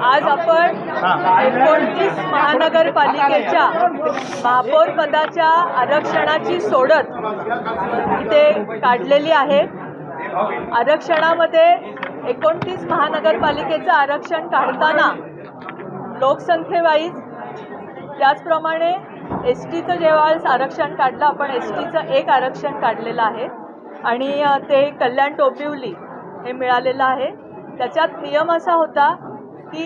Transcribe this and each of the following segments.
आज आपण 29 महानगरपालिकेच्या महापौर पदाच्या आरक्षणाची सोडत इथे काढलेली आहे। आरक्षणामध्ये 29 महानगरपालिकेचं आरक्षण काढताना लोकसंख्येवाईज, त्याचप्रमाणे एसटीचं जेव्हा आरक्षण काढलं आपण एसटीचं एक आरक्षण काढलेलं आहे आणि ते कल्याण डोंबिवली हे मिळालेलं आहे। त्याच्यात नियम असा होता की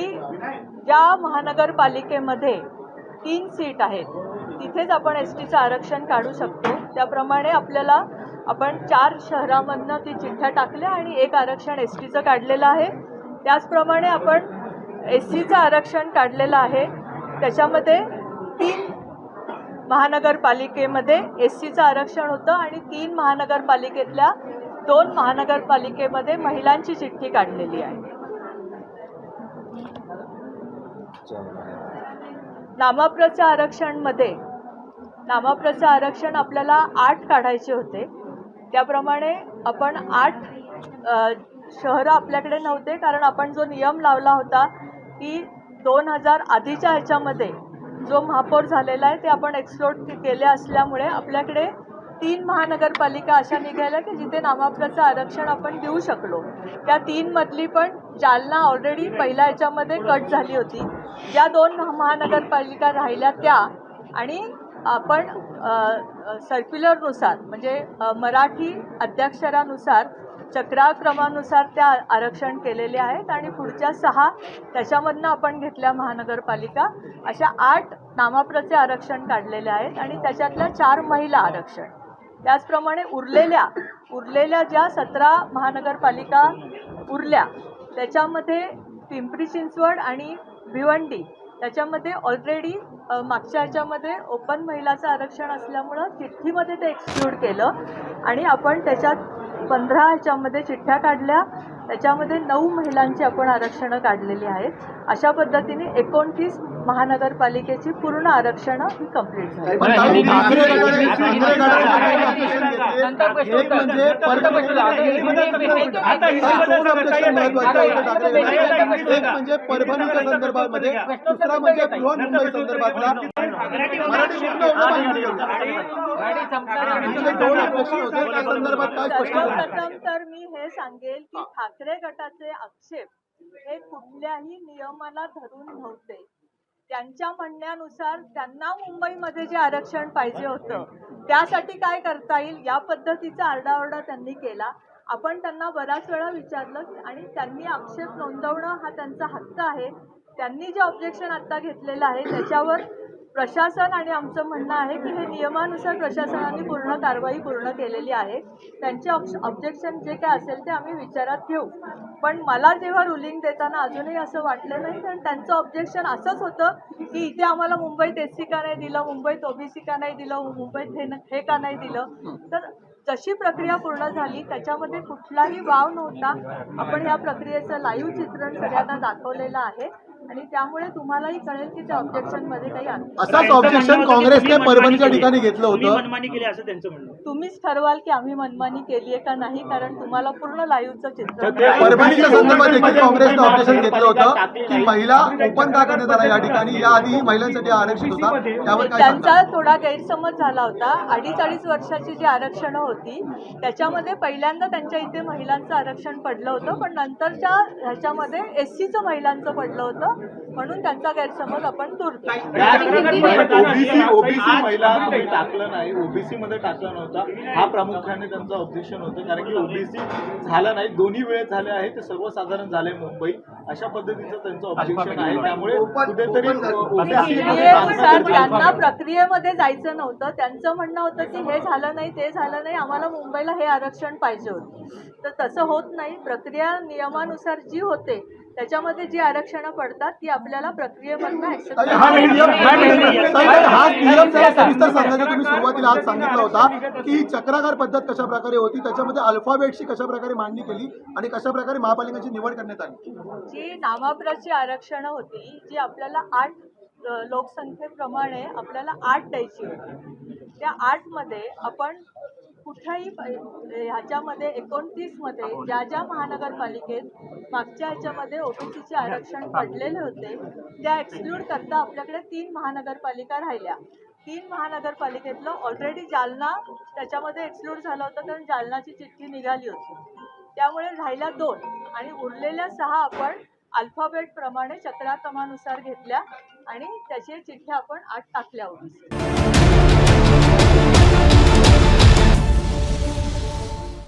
ज्या महानगरपालिकेमध्ये 3 सीट आहेत तिथेच आपण एसटीचं आरक्षण काढू शकतो। त्याप्रमाणे आपल्याला आपण 4 शहरांमधनं ती चिठ्ठ्या टाकल्या आणि एक आरक्षण एसटीचं काढलेलं आहे। त्याचप्रमाणे आपण एससीचं आरक्षण काढलेलं आहे। त्याच्यामध्ये 3 महानगरपालिकेमध्ये एससीचं आरक्षण होतं आणि 3 महानगरपालिकेतल्या 2 महानगरपालिकेमध्ये महिलांची चिठ्ठी काढलेली आहे। नामप्रचं आरक्षण आपल्याला 8 काढायचे होते। त्याप्रमाणे आपण 8 शहरं आपल्याकडे नव्हते, कारण आपण जो नियम लावला होता की 2000 आधीच्या ह्याच्यामध्ये जो महापौर झालेला आहे ते आपण एक्सक्लूड केले असल्यामुळे आपल्याकडे 3 महानगरपालिका अशा निघाल्या की जिथे नामप्रचं आरक्षण आपण देऊ शकलो। त्या 3 मधली पण जालना ऑलरेडी पहिल्या ह्याच्यामध्ये कट झाली होती। ज्या 2 महानगरपालिका राहिल्या त्या आणि आपण सर्क्युलरनुसार म्हणजे मराठी अध्याक्षरानुसार चक्राक्रमानुसार त्या आरक्षण केलेले आहेत आणि पुढच्या 6 त्याच्यामधनं आपण घेतल्या महानगरपालिका। अशा 8 नामप्रचे आरक्षण काढलेले आहेत आणि त्याच्यातल्या 4 महिला आरक्षण। त्याचप्रमाणे उरलेल्या ज्या 17 महानगरपालिका उरल्या त्याच्यामध्ये पिंपरी चिंचवड आणि भिवंडी त्याच्यामध्ये ऑलरेडी मागच्या ह्याच्यामध्ये ओपन महिलाचं आरक्षण असल्यामुळं चिठ्ठीमध्ये ते एक्सक्लूड केलं आणि आपण त्याच्यात 15 ह्याच्यामध्ये चिठ्ठ्या काढल्या। त्याच्यामध्ये 9 महिलांची आपण आरक्षणं काढलेली आहेत। अशा पद्धतीने 29 महानगरपालिकेची पूर्ण आरक्षणं ही कंप्लीट झाली। सर्वप्रथम तर मी हे सांगेल की ठाकरे गटाचे आक्षेप हे कुठल्याही नियमाला धरून नव्हते। त्यांच्या म्हणण्यानुसार त्यांना मुंबईमध्ये जे आरक्षण पाहिजे होतं त्यासाठी काय करता येईल या पद्धतीचा आरडाओरडा त्यांनी केला। आपण त्यांना बराच वेळा विचारलं आणि त्यांनी आक्षेप नोंदवणं हा त्यांचा हक्क आहे। त्यांनी जे ऑब्जेक्शन आता घेतलेलं आहे त्याच्यावर प्रशासन आणि आमचं म्हणणं आहे की हे नियमानुसार प्रशासनाने पूर्ण कारवाई पूर्ण केलेली आहे। त्यांचे ऑब्जेक्शन जे काय असेल ते आम्ही विचारात घेऊ। पण मला जेव्हा रुलिंग देताना अजूनही असं वाटलं नाही, कारण त्यांचं ऑब्जेक्शन असंच होतं की इथे आम्हाला मुंबईत एससी का नाही दिलं, मुंबईत ओबीसी का नाही दिलं, मुंबईत हे का नाही दिलं। तर जशी प्रक्रिया पूर्ण झाली त्याच्यामध्ये कुठलाही वाव नव्हता। आपण या प्रक्रियेचं लाईव्ह चित्रण सगळ्यांना दाखवलेलं आहे आणि त्यामुळे तुम्हालाही कळेल की त्या ऑब्जेक्शन मध्ये काही असाच ऑब्जेक्शन काँग्रेसने परभणीच्या ठिकाणी घेतलं होतं। मनमानी केली असं त्यांचं म्हणणं। तुम्हीच ठरवाल की आम्ही मनमानी केली आहे का नाही, कारण तुम्हाला पूर्ण लाईव्हचं चित्र। परभणीच्या संदर्भात देखील काँग्रेसने ऑब्जेक्शन घेतलं होतं की महिला ओपन का करण्यात आला या ठिकाणी, याआधी महिलांसाठी आरक्षित होता, त्यावर काय त्यांचा थोडा गैरसमज झाला होता। 2.5 वर्षाची जी आरक्षणं होती त्याच्यामध्ये पहिल्यांदा त्यांच्या इथे महिलांचं आरक्षण पडलं होतं, पण नंतरच्या ह्याच्यामध्ये एससीचं महिलांचं पडलं होतं म्हणून त्यांचा गैरसमज आपण दूर केला। ओबीसी महिला टाकलं नाही, ओबीसी मध्ये टाकलं नव्हतं, हा प्रामुख्याने त्यांचं ऑब्जेक्शन होतं। कारण की ओबीसी झालं नाही, दोन्ही वेळेस झाले आहे, ते सर्वसाधारण झाले मुंबई, अशा पद्धतीचं त्यांचं ऑब्जेक्शन आहे। त्यामुळे कुठेतरी प्रक्रियेनुसार त्यांना प्रक्रियेमध्ये जायचं नव्हतं। त्यांचं म्हणणं होतं की हे झालं नाही ते झालं नाही, आम्हाला मुंबईला हे आरक्षण पाहिजे होतं। तर तसं होत नाही। प्रक्रिया नियमानुसार जी होते त्याच्यामध्ये जी आरक्षणं पडतात ती आपल्याला प्रक्रियेमधून तुम्ही सुरुवातीला आज सांगितलं होता की चक्राकार पद्धत कशा प्रकारे होती, त्याच्यामध्ये अल्फाबेटची कशा प्रकारे मांडणी केली आणि कशा प्रकारे महापालिकांची निवड करण्यात आली। जी नामप्रची आरक्षणं होती जी आपल्याला 8 लोकसंख्येप्रमाणे आपल्याला 8 द्यायची होती, त्या 8 मध्ये आपण कुठल्याही ह्याच्यामध्ये 29 मध्ये ज्या ज्या महानगरपालिकेत मागच्या ह्याच्यामध्ये ओबीसीचे आरक्षण पडलेले होते त्या एक्सक्लूड करता आपल्याकडे 3 महानगरपालिका राहिल्या. 3 महानगरपालिकेतलं ऑलरेडी जालना त्याच्यामध्ये एक्सक्लूड झालं होतं कारण जालनाची चिठ्ठी निघाली होती. त्यामुळे राहिल्या 2 आणि उरलेल्या 6 आपण अल्फाबेट प्रमाणे चक्राक्रमानुसार घेतल्या आणि त्याचे चिठ्ठ्या आपण 8 टाकल्या ओबीसी.